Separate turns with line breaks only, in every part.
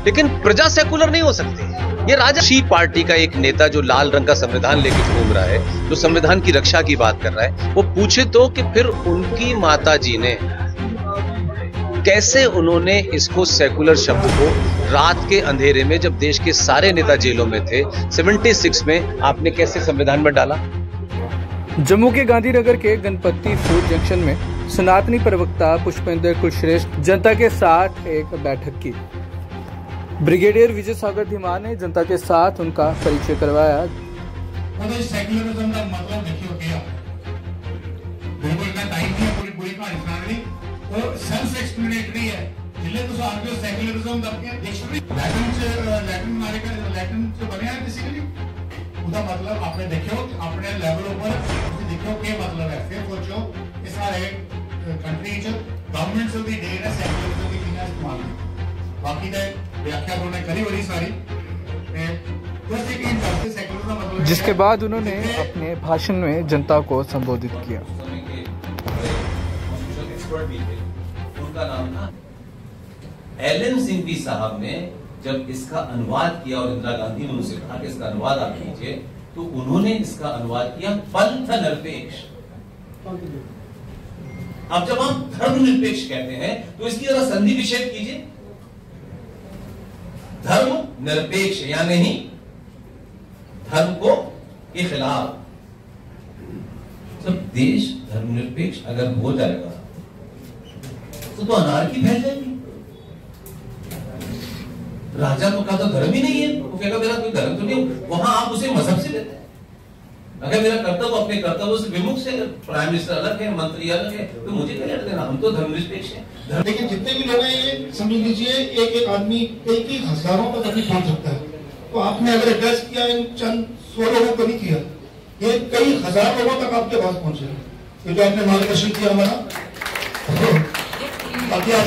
लेकिन प्रजा सेकुलर नहीं हो सकती। ये राजसी पार्टी का एक नेता जो लाल रंग का संविधान लेकर घूम रहा है, जो संविधान की रक्षा की बात कर रहा है, वो पूछे तो कि फिर उनकी माता जी ने कैसे उन्होंने इसको सेकुलर शब्द को रात के अंधेरे में, जब देश के सारे नेता जेलों में थे, 76 में आपने कैसे संविधान में डाला।
जम्मू के गांधीनगर के गणपति फूड जंक्शन में सनातनी प्रवक्ता पुष्पेंद्र कुलश्रेष्ठ जनता के साथ एक बैठक की। ब्रिगेडियर विजय सागर धीमान ने जनता के साथ उनका परिचय करवाया।
सेक्युलरिज्म का मतलब देखियो क्या बिल्कुल इतना टाइम नहीं है पूरी पूरी कहानी सुनाने दी, वो सेल्फ एक्सप्लेनेटरी है। जिले तो आर्ग्यू सेक्युलरिज्म दा डिक्शनरी लैटिन अमेरिका लैटिन से बने हैं बेसिकली उसका मतलब आपने देखियो अपने लेवल ऊपर देखियो क्या मतलब है, फिर सोचो कि सारे कंट्री च गवर्नमेंट से भी डे है सेक्युलरिज्म की बिना इस्तेमाल बाकी दा व्याख्या उन्होंने करी बड़ी सारी,
जिसके बाद उन्होंने अपने भाषण में जनता को संबोधित किया।
उनका नाम था एलन सिंह साहब ने जब इसका अनुवाद किया और इंदिरा गांधी ने उनसे कहा कि इसका अनुवाद आप कीजिए, तो उन्होंने इसका अनुवाद किया पंथ निरपेक्ष। अब जब हम धर्मनिरपेक्ष कहते हैं तो इसकी जरा संधि विच्छेद कीजिए। धर्म निरपेक्ष या नहीं, धर्म को के खिलाफ। जब देश धर्मनिरपेक्ष अगर हो जाएगा तो अनार्की फैल जाएगी। राजा तो का तो धर्म ही नहीं है, वो कहेगा मेरा कोई धर्म तो नहीं, वहां आप उसे मजहब से लेते हैं। अगर मेरा कर्तव्य अपने कर्तव्य से विमुख से, प्राइम मिनिस्टर अलग है, मंत्री अलग है, तो मुझे क्या लेना देना, हम तो धर्मनिरपेक्ष हैं।
लेकिन जितने भी लोग हैं ये समझ लीजिए एक आदमी कई हजारों तक अभी पहुंच सकता है। तो आपने अगर एड्रेस किया इन चंद 100 लोगों को नहीं किया, ये कई हजार लोगों तक आपके पास पहुंचे, ये जो आपने मार्गदर्शन किया हमारा।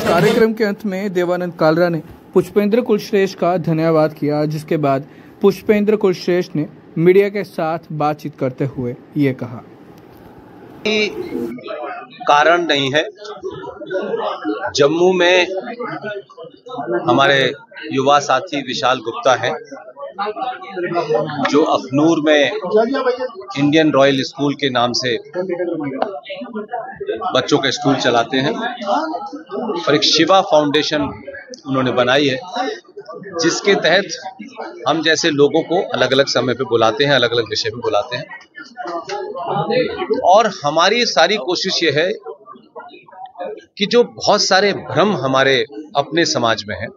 कार्यक्रम के अंत में देवानंद कालरा ने पुष्पेंद्र कुलश्रेष्ठ का धन्यवाद किया, जिसके बाद पुष्पेंद्र कुलश्रेष्ठ ने मीडिया के साथ बातचीत करते हुए ये कहा।
कारण नहीं है, जम्मू में हमारे युवा साथी विशाल गुप्ता हैं जो अखनूर में इंडियन रॉयल स्कूल के नाम से बच्चों का स्कूल चलाते हैं, और एक शिवा फाउंडेशन उन्होंने बनाई है, जिसके तहत हम जैसे लोगों को अलग अलग समय पे बुलाते हैं, अलग अलग विषय पे बुलाते हैं। और हमारी सारी कोशिश ये है कि जो बहुत सारे भ्रम हमारे अपने समाज में हैं,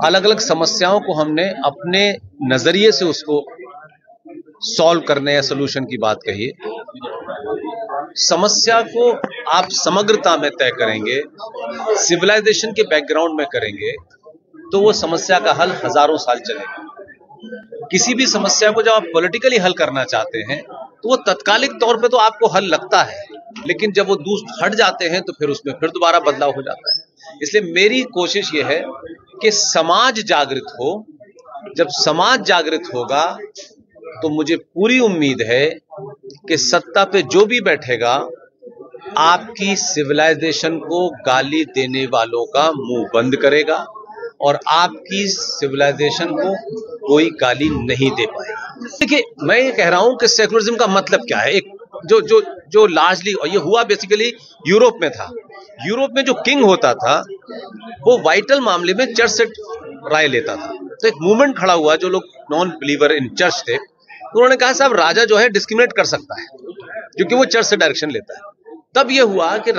अलग अलग समस्याओं को हमने अपने नजरिए से उसको सॉल्व करने या सोल्यूशन की बात कहिए। समस्या को आप समग्रता में तय करेंगे, सिविलाइजेशन के बैकग्राउंड में करेंगे, तो वो समस्या का हल हजारों साल चलेगा। किसी भी समस्या को जब आप पॉलिटिकली हल करना चाहते हैं तो वो तत्कालिक तौर पे तो आपको हल लगता है, लेकिन जब वो दूर हट जाते हैं तो फिर उसमें फिर दोबारा बदलाव हो जाता है। इसलिए मेरी कोशिश ये है कि समाज जागृत हो। जब समाज जागृत होगा तो मुझे पूरी उम्मीद है कि सत्ता पे जो भी बैठेगा आपकी सिविलाइजेशन को गाली देने वालों का मुंह बंद करेगा और आपकी सिविलाइजेशन को कोई गाली नहीं दे पाएगा। देखिए, मैं ये कह रहा हूं कि सेकुलरिज्म का मतलब क्या है। एक जो लार्जली, और ये हुआ बेसिकली यूरोप में था। यूरोप में जो किंग होता था वो वाइटल मामले में चर्च से राय लेता था। तो एक मूवमेंट खड़ा हुआ, जो लोग नॉन बिलीवर इन चर्च थे, तो उन्होंने कहा साहब राजा जो है डिस्क्रिमिनेट कर सकता है क्योंकि वो चर्च से डायरेक्शन लेता है। तब ये हुआ कि